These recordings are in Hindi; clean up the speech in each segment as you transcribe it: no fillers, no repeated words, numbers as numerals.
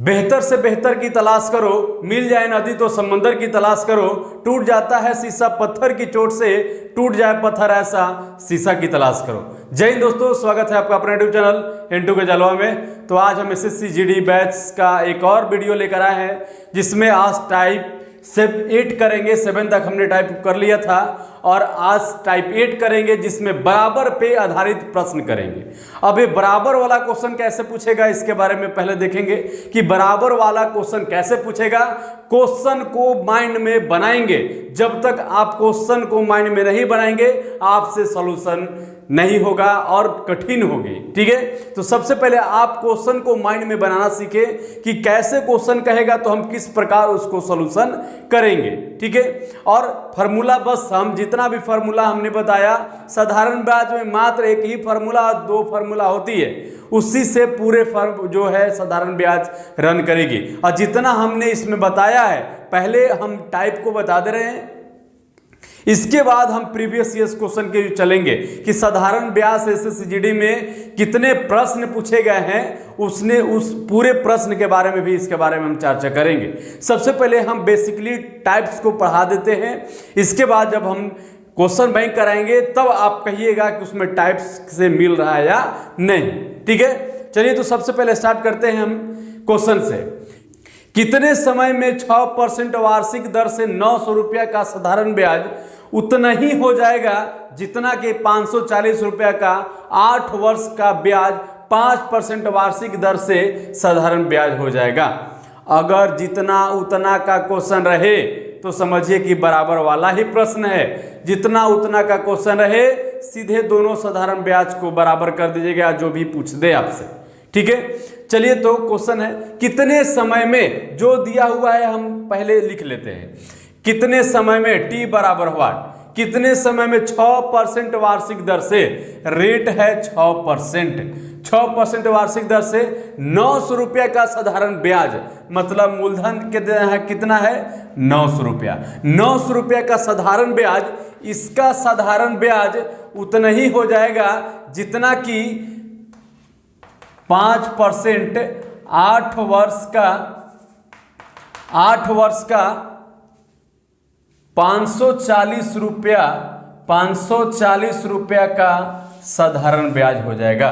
बेहतर से बेहतर की तलाश करो, मिल जाए नदी तो समंदर की तलाश करो, टूट जाता है शीशा पत्थर की चोट से, टूट जाए पत्थर ऐसा शीशा की तलाश करो। जय हिंद दोस्तों, स्वागत है आपका अपने यूट्यूब चैनल इंटू के जलवा में। तो आज हम एसएससी जीडी बैच का एक और वीडियो लेकर आए हैं, जिसमें आज टाइप 8 करेंगे। 7 तक हमने टाइप कर लिया था और आज टाइप 8 करेंगे, जिसमें बराबर पे आधारित प्रश्न करेंगे। अब ये बराबर वाला क्वेश्चन कैसे पूछेगा, इसके बारे में पहले देखेंगे कि बराबर वाला क्वेश्चन कैसे पूछेगा। क्वेश्चन को माइंड में बनाएंगे, जब तक आप क्वेश्चन को माइंड में नहीं बनाएंगे आपसे सॉल्यूशन नहीं होगा और कठिन होगी। ठीक है, तो सबसे पहले आप क्वेश्चन को माइंड में बनाना सीखे कि कैसे क्वेश्चन कहेगा तो हम किस प्रकार उसको सॉल्यूशन करेंगे। ठीक है, और फार्मूला बस हम जितना भी फार्मूला हमने बताया, साधारण ब्याज में मात्र एक ही फार्मूला और 2 फार्मूला होती है, उसी से पूरे फर्म जो है साधारण ब्याज रन करेगी। और जितना हमने इसमें बताया है, पहले हम टाइप को बता दे रहे हैं, इसके बाद हम प्रीवियस ईयर्स क्वेश्चन के चलेंगे कि साधारण ब्याज एसएससी जीडी में कितने प्रश्न पूछे गए हैं, उसने उस पूरे प्रश्न के बारे में भी इसके बारे में हम चर्चा करेंगे। सबसे पहले हम बेसिकली टाइप्स को पढ़ा देते हैं, इसके बाद जब हम क्वेश्चन बैंक कराएंगे तब आप कहिएगा कि उसमें टाइप्स से मिल रहा है या नहीं। ठीक है, चलिए तो सबसे पहले स्टार्ट करते हैं हम क्वेश्चन से। कितने समय में 6% वार्षिक दर से 900 रुपया का साधारण ब्याज उतना ही हो जाएगा जितना कि 540 रुपया का 8 वर्ष का ब्याज 5% वार्षिक दर से साधारण ब्याज हो जाएगा। अगर जितना उतना का क्वेश्चन रहे तो समझिए कि बराबर वाला ही प्रश्न है। जितना उतना का क्वेश्चन रहे सीधे दोनों साधारण ब्याज को बराबर कर दीजिएगा, जो भी पूछ दे आपसे। ठीक है, चलिए तो क्वेश्चन है कितने समय में, जो दिया हुआ है हम पहले लिख लेते हैं। कितने समय में टी बराबर व्हाट, कितने समय में 6% वार्षिक दर से, रेट है 6% वार्षिक दर से 900 रुपया का साधारण ब्याज, मतलब मूलधन कितना है 900 रुपया। 900 रुपया का साधारण ब्याज, इसका साधारण ब्याज उतना ही हो जाएगा जितना कि 5% 8 वर्ष का 540 रुपया का साधारण ब्याज हो जाएगा।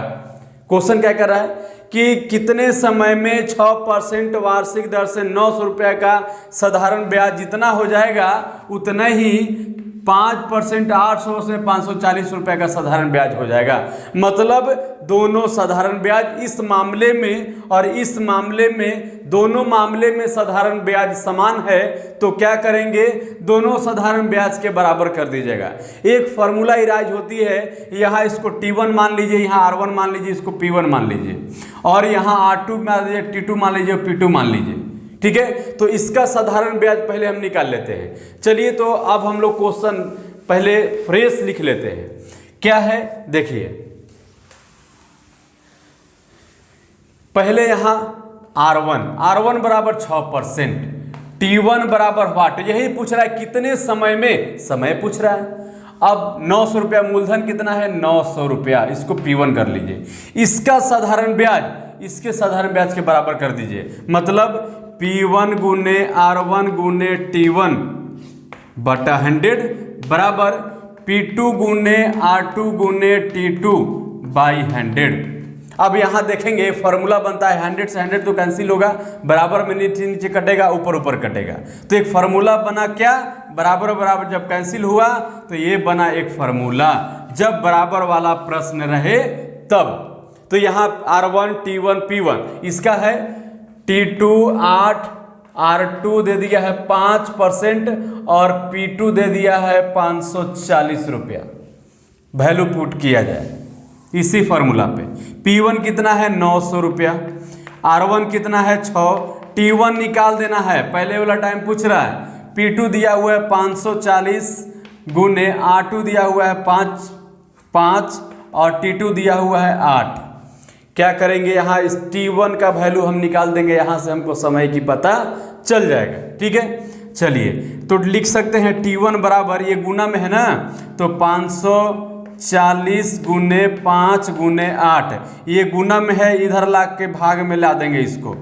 क्वेश्चन क्या कर रहा है कि कितने समय में 6% वार्षिक दर से 900 रुपया का साधारण ब्याज जितना हो जाएगा उतना ही 5% 800 से 540 रुपये का साधारण ब्याज हो जाएगा। मतलब दोनों साधारण ब्याज इस मामले में और इस मामले में, दोनों मामले में साधारण ब्याज समान है, तो क्या करेंगे, दोनों साधारण ब्याज के बराबर कर दीजिएगा। एक फार्मूला इराज होती है, यहाँ इसको T1 मान लीजिए, यहाँ R1 मान लीजिए, इसको P1 मान लीजिए, और यहाँ R2 मान लीजिए, T2 मान लीजिए, P2 मान लीजिए। ठीक है, तो इसका साधारण ब्याज पहले हम निकाल लेते हैं। चलिए तो अब हम लोग क्वेश्चन पहले फ्रेश लिख लेते हैं। क्या है देखिए, पहले यहां R1 बराबर 6%, T1 बराबर व्हाट, यही पूछ रहा है कितने समय में, समय पूछ रहा है। अब 900 रुपया मूलधन कितना है 900 रुपया, इसको P1 कर लीजिए। इसका साधारण ब्याज इसके साधारण ब्याज के बराबर कर दीजिए, मतलब P1 गुने R1 गुने T1 बटा 100 बराबर P2 गुने R2 गुने T2 बाई 100। अब यहाँ देखेंगे फॉर्मूला बनता है 100 से 100 तो कैंसिल होगा, बराबर में नीचे नीचे कटेगा, ऊपर ऊपर कटेगा, तो एक फार्मूला बना क्या, बराबर बराबर जब कैंसिल हुआ तो ये बना एक फार्मूला, जब बराबर वाला प्रश्न रहे तब। तो यहाँ R1 T1 P1, इसका है T2 8, R2 दे दिया है 5% और P2 दे दिया है 540 रुपया। वैल्यू पुट किया जाए इसी फॉर्मूला पे। P1 कितना है 900 रुपया, R1 कितना है 6, T1 निकाल देना है, पहले वाला टाइम पूछ रहा है। P2 दिया हुआ है 540 गुने R2 दिया हुआ है 5 और T2 दिया हुआ है 8। क्या करेंगे, यहाँ इस T1 का वैल्यू हम निकाल देंगे, यहाँ से हमको समय की पता चल जाएगा। ठीक है, चलिए तो लिख सकते हैं T1 बराबर, ये गुना में है ना, तो 540 गुने 5 गुने 8, ये गुना में है, इधर ला के भाग में ला देंगे इसको,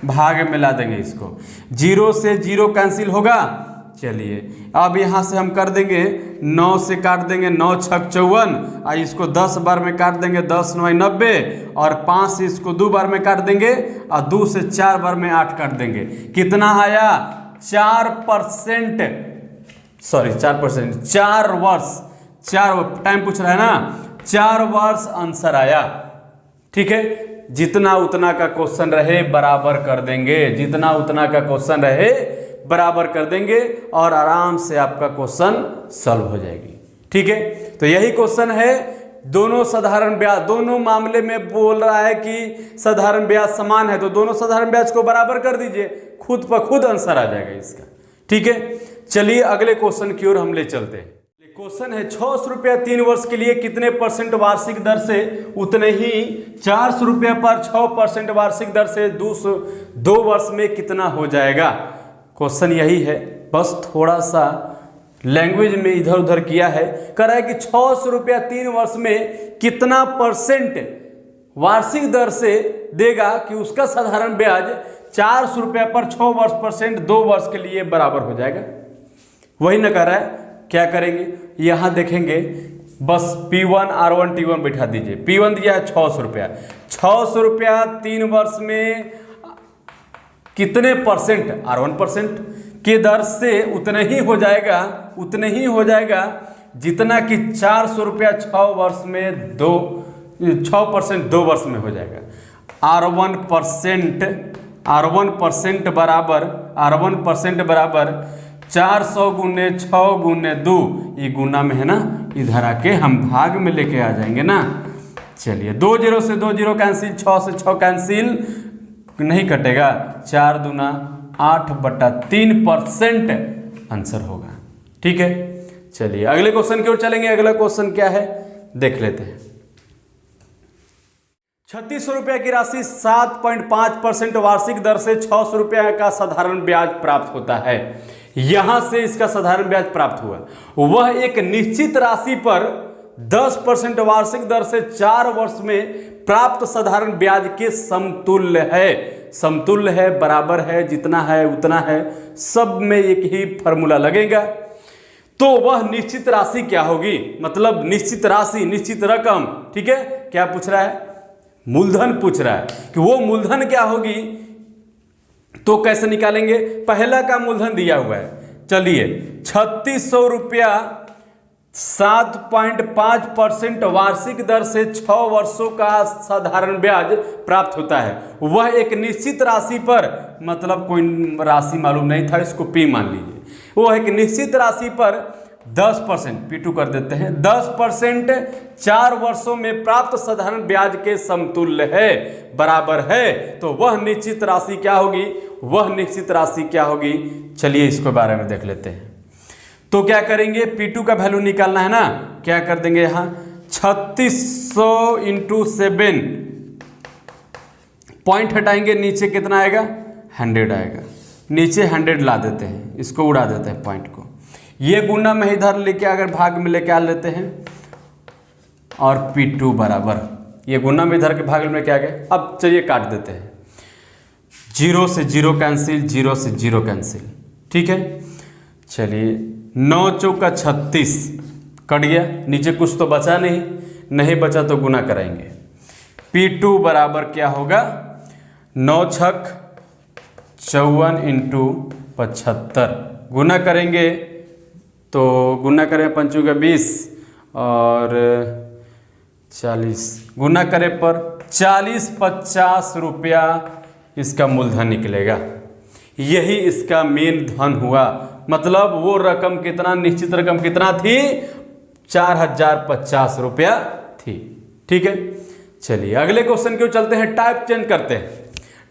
भाग में ला देंगे इसको। 0 से 0 कैंसिल होगा। चलिए अब यहाँ से हम कर देंगे 9 से काट देंगे 9 छक 54, और इसको 10 बार में काट देंगे 10 9 90, और 5 से इसको 2 बार में काट देंगे, और 2 से 4 बार में 8 काट देंगे। कितना आया? 4%, सॉरी 4%, 4 वर्ष, 4 टाइम पूछ रहा है ना, 4 वर्ष आंसर आया। ठीक है, जितना उतना का क्वेश्चन रहे बराबर कर देंगे, जितना उतना का क्वेश्चन रहे बराबर कर देंगे, और आराम से आपका क्वेश्चन सॉल्व हो जाएगी। ठीक है, तो यही क्वेश्चन है। दोनों साधारण ब्याज, दोनों मामले में बोल रहा है कि साधारण ब्याज समान है, तो दोनों साधारण ब्याज को बराबर कर दीजिए, खुद ब खुद आंसर आ जाएगा इसका। ठीक है, चलिए अगले क्वेश्चन की ओर हम ले चलते हैं। क्वेश्चन है 600 रुपया 3 वर्ष के लिए कितने परसेंट वार्षिक दर से, उतने ही 400 रुपया पर 6% वार्षिक दर से 2 वर्ष में कितना हो जाएगा। क्वेश्चन यही है, बस थोड़ा सा लैंग्वेज में इधर उधर किया है। कह रहा है कि 600 रुपया 3 वर्ष में कितना परसेंट वार्षिक दर से देगा कि उसका साधारण ब्याज 400 रुपया पर 6% 2 वर्ष के लिए बराबर हो जाएगा। वही न कह रहा है, क्या करेंगे यहाँ देखेंगे, बस P1 R1 T1 बैठा दीजिए। P1 दिया है 600 रुपया, 600 रुपया 3 वर्ष में कितने परसेंट, R1% के दर से उतने ही हो जाएगा, उतने ही हो जाएगा जितना कि 400 रुपया 6 वर्ष में 6% 2 वर्ष में हो जाएगा। R1% बराबर 400 गुने 6 गुने 2, ये गुना में है ना, इधर आके हम भाग में लेके आ जाएंगे ना। चलिए 2 0 से 2 0 कैंसिल, 6 से 6 कैंसिल नहीं कटेगा, 4 दूना 8/3% आंसर होगा। ठीक है, चलिए अगले क्वेश्चन की ओर चलेंगे। अगला क्वेश्चन क्या है देख लेते हैं। 3600 रुपया की राशि 7.5% वार्षिक दर से 600 रुपया का साधारण ब्याज प्राप्त होता है। यहां से इसका साधारण ब्याज प्राप्त हुआ, वह एक निश्चित राशि पर 10% वार्षिक दर से 4 वर्ष में प्राप्त साधारण ब्याज के समतुल्य है। समतुल्य है, बराबर है, जितना है उतना है, सब में एक ही फॉर्मूला लगेगा। तो वह निश्चित राशि क्या होगी, मतलब निश्चित राशि, निश्चित रकम। ठीक है, क्या पूछ रहा है? मूलधन पूछ रहा है कि वो मूलधन क्या होगी। तो कैसे निकालेंगे? पहला का मूलधन दिया हुआ है, चलिए 3600 रुपया 7.5% वार्षिक दर से 6 वर्षों का साधारण ब्याज प्राप्त होता है। वह एक निश्चित राशि पर, मतलब कोई राशि मालूम नहीं था, इसको P मान लीजिए। वह एक निश्चित राशि पर 10%, P2 कर देते हैं, 10% 4 वर्षों में प्राप्त साधारण ब्याज के समतुल्य है, बराबर है। तो वह निश्चित राशि क्या होगी, वह निश्चित राशि क्या होगी, चलिए इसके बारे में देख लेते हैं। तो क्या करेंगे, P2 का वैल्यू निकालना है ना, क्या कर देंगे यहाँ 3600 × 7, पॉइंट हटाएंगे, नीचे कितना आएगा 100 आएगा, नीचे 100 ला देते हैं, इसको उड़ा देते हैं पॉइंट को। ये गुना में इधर लेके अगर भाग में लेके आ लेते हैं, और P2 बराबर, ये गुना में इधर के भाग में क्या गए। अब चलिए काट देते हैं, 0 से 0 कैंसिल, 0 से 0 कैंसिल। ठीक है, चलिए 9 चौका 36 कट गया, नीचे कुछ तो बचा नहीं, नहीं बचा तो गुना कराएंगे। P2 बराबर क्या होगा, 9 छक 54 × 75, गुना करेंगे तो गुना करें 5 का 20 और 40, गुना करें पर 40-50 रुपया इसका मूलधन निकलेगा। यही इसका मेन धन हुआ, मतलब वो रकम कितना, निश्चित रकम कितना थी, 4050 रुपया थी। ठीक है, चलिए अगले क्वेश्चन की ओर चलते हैं। टाइप चेंज करते हैं,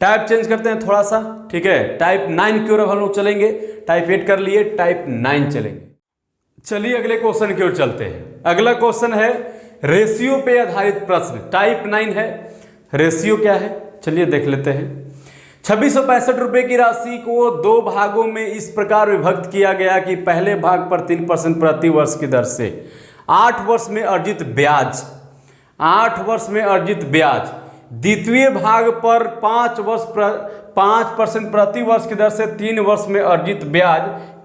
टाइप चेंज करते हैं थोड़ा सा। ठीक है, टाइप 9 की ओर हम लोग चलेंगे, टाइप 8 कर लिए, टाइप 9 चलेंगे। चलिए अगले क्वेश्चन की ओर चलते हैं। अगला क्वेश्चन है रेशियो पे आधारित प्रश्न, टाइप 9 है। रेशियो क्या है चलिए देख लेते हैं। 2665 रुपये की राशि को 2 भागों में इस प्रकार विभक्त किया गया कि पहले भाग पर 3% प्रति वर्ष की दर से 8 वर्ष में अर्जित ब्याज, 8 वर्ष में अर्जित ब्याज द्वितीय भाग पर 5% प्रति वर्ष की दर से 3 वर्ष में अर्जित ब्याज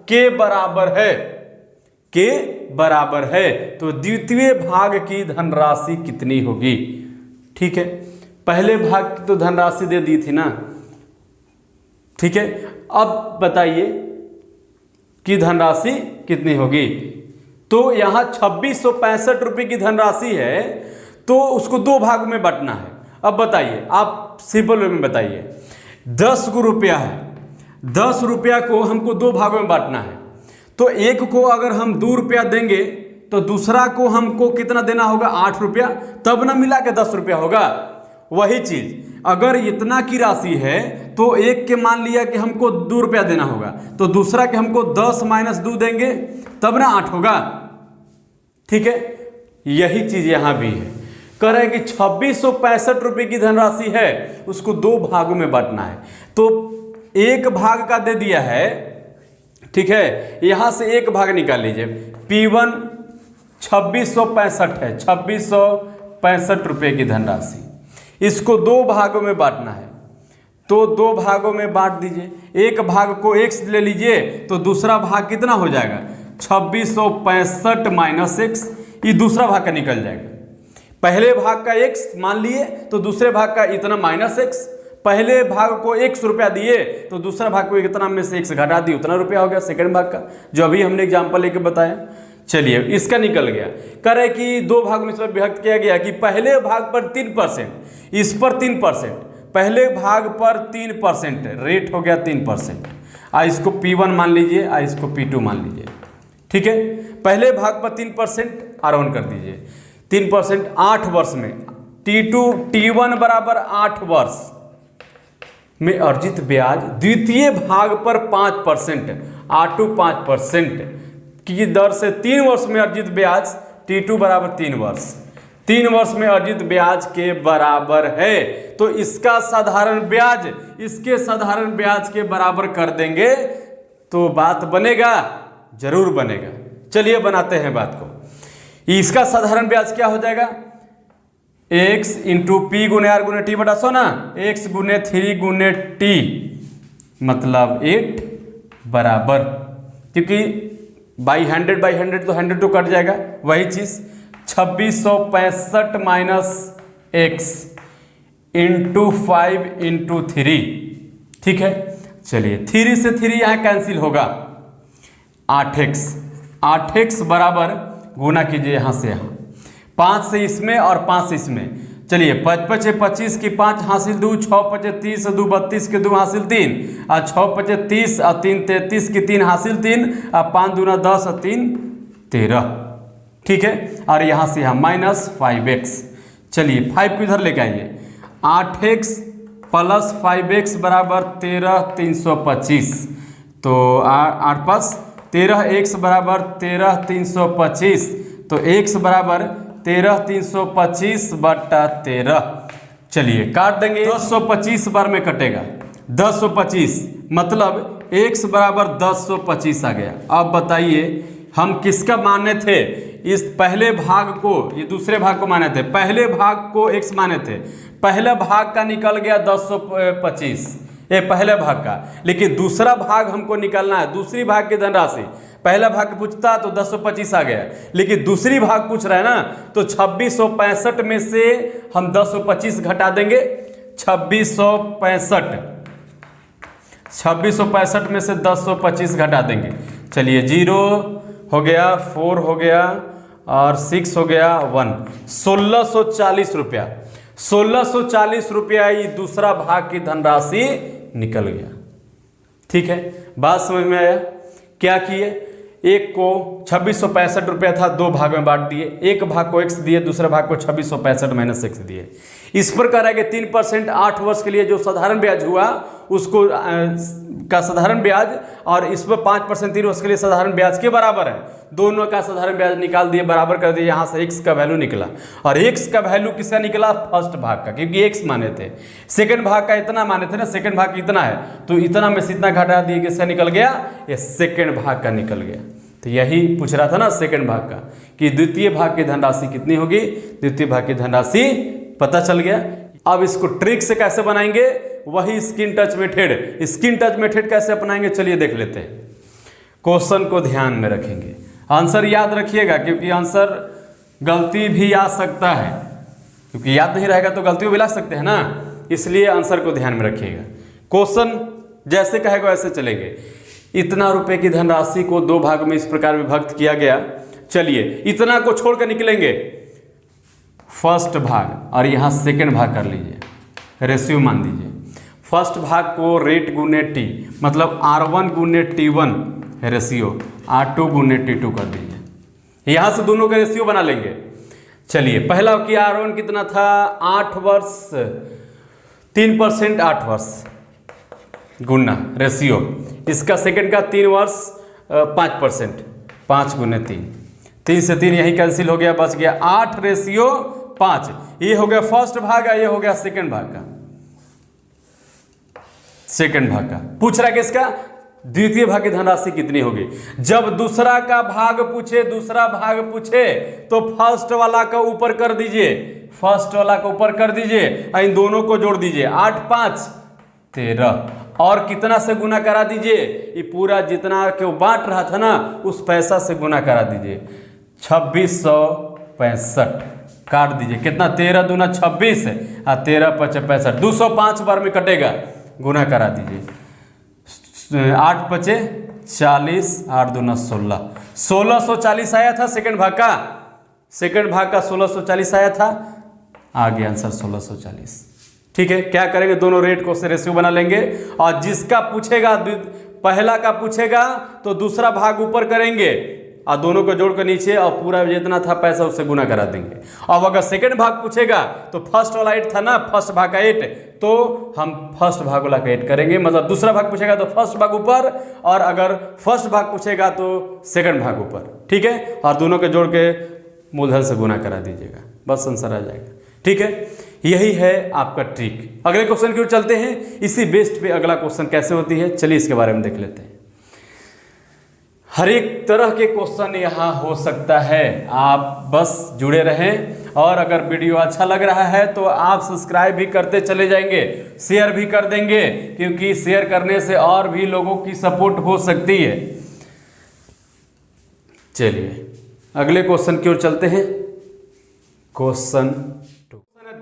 के बराबर है, के बराबर है। तो द्वितीय भाग की धनराशि कितनी होगी? ठीक है, पहले भाग की तो धनराशि दे दी थी ना, ठीक है। अब बताइए कि धनराशि कितनी होगी। तो यहाँ 2665 रुपये की धनराशि है, तो उसको 2 भाग में बांटना है। अब बताइए, आप सिंपल वे में बताइए, 10 रुपया है, 10 रुपया को हमको 2 भागों में बांटना है। तो एक को अगर हम 2 रुपया देंगे तो दूसरा को हमको कितना देना होगा? 8 रुपया, तब ना मिला के 10 रुपया होगा। वही चीज अगर इतना की राशि है तो एक के मान लिया कि हमको 2 रुपया देना होगा, तो दूसरा के हमको 10 - 2 देंगे तब ना 8 होगा। ठीक है, यही चीज यहां भी है। कह रहे हैं कि 2665 रुपये की धनराशि है, उसको 2 भागों में बांटना है। तो एक भाग का दे दिया है, ठीक है, यहां से एक भाग निकाल लीजिए। P1 2665 है, 2665 रुपये की धनराशि, इसको 2 भागों में बांटना है। तो 2 भागों में बांट दीजिए। एक भाग को x ले लीजिए तो दूसरा भाग कितना हो जाएगा? 2665 - x, ये दूसरा भाग का निकल जाएगा। पहले भाग का x मान लिए तो दूसरे भाग का इतना -x, पहले भाग को 100 रुपया दिए तो दूसरा भाग को इतना में से x घटा दिए, उतना रुपया हो गया सेकंड भाग का, जो अभी हमने एग्जाम्पल लेके बताया। चलिए, इसका निकल गया। कह रहे कि 2 भाग में विभक्त किया गया कि पहले भाग पर 3%, इस पर 3%, पहले भाग पर 3% रेट हो गया 3%। इसको P1 मान लीजिए, इसको P2 मान लीजिए। ठीक है, पहले भाग पर 3% R1 कर दीजिए, 3% 8 वर्ष में T1 बराबर 8 वर्ष में अर्जित ब्याज द्वितीय भाग पर 5%, R2 5% की दर से 3 वर्ष में अर्जित ब्याज T2 बराबर 3 वर्ष, 3 वर्ष में अर्जित ब्याज के बराबर है। तो इसका साधारण ब्याज इसके साधारण ब्याज के बराबर कर देंगे तो बात बनेगा, जरूर बनेगा। चलिए बनाते हैं बात को। इसका साधारण ब्याज क्या हो जाएगा? x इंटू पी गुने आर गुने टी बटा 100 ना, x गुने 3 गुने t मतलब 8 बराबर, क्योंकि बाई 100 तो 100 तो कट जाएगा, वही चीज 2665 - x इंटू 5 इंटू 3। ठीक है, चलिए 3 से 3 यहाँ कैंसिल होगा, 8x बराबर गुना कीजिए यहाँ से यहाँ, 5 से इसमें और 5 से इसमें। चलिए 5 × 25 की 5 हासिल 2, 6 × 30 2 32 के 2 हासिल 3, और 6 × 30 और 3 33 की 3 हासिल 3, और 5 दूना 10 और 3 13। ठीक है, और यहाँ से यहाँ -5x। चलिए 5 को इधर लेके आइए, 8x + 5x बराबर 13,325। तो 8 + 13x बराबर 13,325, तो x बराबर 13,325 बटा 13। चलिए काट देंगे, 1025 बार में कटेगा, 1025 मतलब x बराबर 1025 आ गया। अब बताइए हम किसका माने थे? इस पहले भाग को, ये दूसरे भाग को माने थे, पहले भाग को x माने थे, पहला भाग का निकल गया 1025, ये पहले भाग का, लेकिन दूसरा भाग हमको निकालना है, दूसरी भाग की धनराशि। पहला भाग पूछता तो 1025 आ गया, लेकिन दूसरी भाग पूछ रहा है ना, तो 2665 में से हम 1025 घटा देंगे। 2665 में से 1025 घटा देंगे। चलिए 0 हो गया, 4 हो गया और 6 हो गया, 1, 1640 रुपया। 1640 रुपया ये दूसरा भाग की धनराशि निकल गया। ठीक है, बात समझ में आया? क्या किए, एक को 2665 रुपया था, 2 भाग में बांट दिए, एक भाग को x दिए, दूसरे भाग को 2665 - x दिए। इस पर कह रहा है कि 3% 8 वर्ष के लिए जो साधारण ब्याज हुआ उसको का साधारण ब्याज, और इस पर 5% 3 वर्ष के लिए साधारण ब्याज के बराबर है। दोनों का साधारण ब्याज निकाल दिए, बराबर कर दिए, यहाँ से x का वैल्यू निकला। और x का वैल्यू किसका निकला? फर्स्ट भाग का, क्योंकि x माने थे। सेकंड भाग का इतना माने थे ना, सेकंड भाग इतना है, तो इतना में से इतना घटा दिए, किसका निकल गया? ये सेकंड भाग का निकल गया। तो यही पूछ रहा था ना सेकंड भाग का, कि द्वितीय भाग की धनराशि कितनी होगी। द्वितीय भाग की धनराशि पता चल गया। अब इसको ट्रिक से कैसे बनाएंगे, वही skin touch method. Skin touch method कैसे अपनाएंगे, चलिए देख लेते हैं। क्वेश्चन को ध्यान में रखेंगे, आंसर याद रखिएगा, क्योंकि आंसर गलती भी आ सकता है, क्योंकि याद नहीं रहेगा तो गलती भी ला सकते हैं ना, इसलिए आंसर को ध्यान में रखिएगा। क्वेश्चन जैसे कहेगा वैसे चलेंगे। इतना रुपए की धनराशि को 2 भाग में इस प्रकार विभक्त किया गया। चलिए इतना को छोड़कर निकलेंगे, फर्स्ट भाग और यहाँ सेकंड भाग कर लीजिए, रेशियो मान दीजिए। फर्स्ट भाग को रेट गुने टी, मतलब R1 गुने T1 रेशियो, R2 गुने T2 कर दीजिए। यहाँ से दोनों का रेशियो बना लेंगे। चलिए पहला कि R1 कितना था, 8 वर्ष 3% 8 वर्ष गुना रेशियो, इसका सेकंड का 3 वर्ष 5%, 5 गुने 3, 3 से 3 यही कैंसिल हो गया, बच गया 8 रेशियो 5। ये हो गया फर्स्ट भाग, ये हो गया सेकंड भाग का। सेकंड भाग का पूछ रहा है किसका, द्वितीय भाग की धनराशि कितनी होगी। जब दूसरा का भाग पूछे, दूसरा भाग पूछे तो फर्स्ट वाला का ऊपर कर दीजिए, फर्स्ट वाला का ऊपर कर दीजिए, इन दोनों को जोड़ दीजिए, 8 5 13, और कितना से गुना करा दीजिए, ये पूरा जितना के बांट रहा था ना उस पैसा से गुना करा दीजिए, 2665 काट दीजिए, कितना 13 दूना 26 और 13 5 65, 205 बार में कटेगा, गुना करा दीजिए, 8 5 40, 8 दूना 16, 1640 आया था सेकंड भाग का, सेकंड भाग का 1640 आया था, आ गया आंसर 1640। ठीक है, क्या करेंगे, दोनों रेट को से रेशियो बना लेंगे, और जिसका पूछेगा, पहला का पूछेगा तो दूसरा भाग ऊपर करेंगे और दोनों को जोड़कर नीचे, और पूरा जितना था पैसा उससे गुना करा देंगे। अब अगर सेकंड भाग पूछेगा तो फर्स्ट वाला 8 था ना, फर्स्ट भाग का 8, तो हम फर्स्ट भाग वाला का 8 करेंगे, मतलब दूसरा भाग पूछेगा तो फर्स्ट भाग ऊपर, और अगर फर्स्ट भाग पूछेगा तो सेकंड भाग ऊपर। ठीक है, और दोनों को जोड़ के मूलधन से गुना करा दीजिएगा, बस आंसर आ जाएगा। ठीक है, यही है आपका ट्रिक। अगले क्वेश्चन की ओर चलते हैं। इसी बेस्ड पे अगला क्वेश्चन कैसे होती है, चलिए इसके बारे में देख लेते हैं। हर एक तरह के क्वेश्चन यहाँ हो सकता है, आप बस जुड़े रहें, और अगर वीडियो अच्छा लग रहा है तो आप सब्सक्राइब भी करते चले जाएंगे, शेयर भी कर देंगे, क्योंकि शेयर करने से और भी लोगों की सपोर्ट हो सकती है। चलिए अगले क्वेश्चन की ओर चलते हैं। क्वेश्चन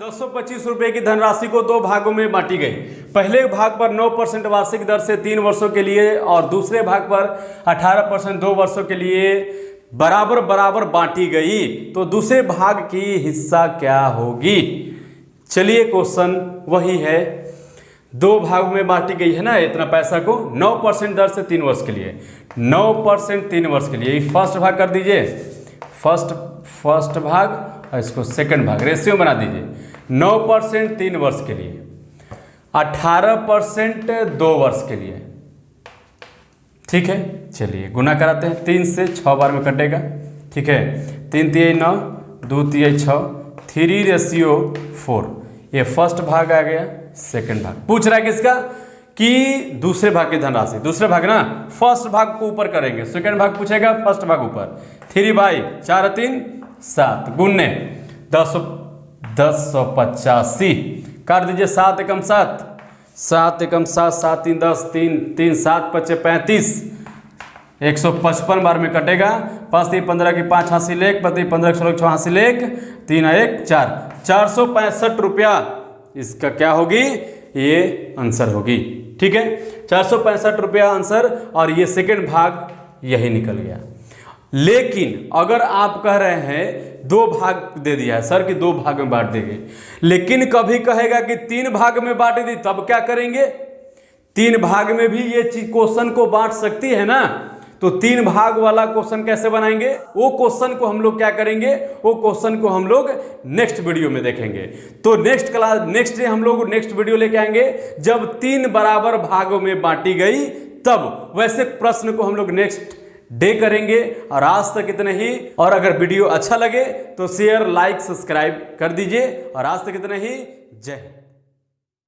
225 रुपए की धनराशि को 2 भागों में बांटी गई। पहले भाग पर 9% वार्षिक दर से 3 वर्षों के लिए, और दूसरे भाग पर 18% 2 वर्षों के लिए बराबर बराबर बांटी गई, तो दूसरे भाग की हिस्सा क्या होगी। चलिए क्वेश्चन वही है, 2 भाग में बांटी गई है ना इतना पैसा को, 9% दर से 3 वर्ष के लिए, 9% 3 वर्ष के लिए, फर्स्ट भाग कर दीजिए, फर्स्ट भाग, और इसको सेकंड भाग, रेशियो बना दीजिए, 9% 3 वर्ष के लिए, 18% 2 वर्ष के लिए। ठीक है, चलिए गुना कराते हैं, 3 से 6 बार में कटेगा। ठीक है, 3 तिहाई 9, 2 तिहाई 6, 3 रेशियो 4, ये फर्स्ट भाग आ गया, सेकंड भाग पूछ रहा है किसका, कि दूसरे भाग की धनराशि, दूसरे भाग ना, फर्स्ट भाग को ऊपर करेंगे, सेकंड भाग पूछेगा, फर्स्ट भाग ऊपर, 3/4 3 7 गुने 1085 काट दीजिए, 7 एकम 7, 7 एकम 7, 7 3 10, 3 7 5 35, 155 बार में कटेगा, 5 3 15 की 5 हासिल 1, 5 3 15 16 6 हासिल 1, 3 1 4, 465 रुपया इसका क्या होगी, ये आंसर होगी। ठीक है, 465 रुपया आंसर, और ये सेकंड भाग यही निकल गया। लेकिन अगर आप कह रहे हैं 2 भाग दे दिया है सर कि 2 भाग में बांट देंगे, लेकिन कभी कहेगा कि 3 भाग में बांट दी, तब क्या करेंगे, 3 भाग में भी ये चीज क्वेश्चन को बांट सकती है ना, तो 3 भाग वाला क्वेश्चन कैसे बनाएंगे, वो क्वेश्चन को हम लोग क्या करेंगे, वो क्वेश्चन को हम लोग नेक्स्ट वीडियो में देखेंगे। तो नेक्स्ट क्लास, नेक्स्ट डे हम लोग नेक्स्ट वीडियो लेके आएंगे जब 3 बराबर भागों में बांटी गई, तब वैसे प्रश्न को हम लोग नेक्स्ट डे करेंगे। और आज तक इतने ही, और अगर वीडियो अच्छा लगे तो शेयर लाइक सब्सक्राइब कर दीजिए, और आज तक इतने ही, जय हिंद।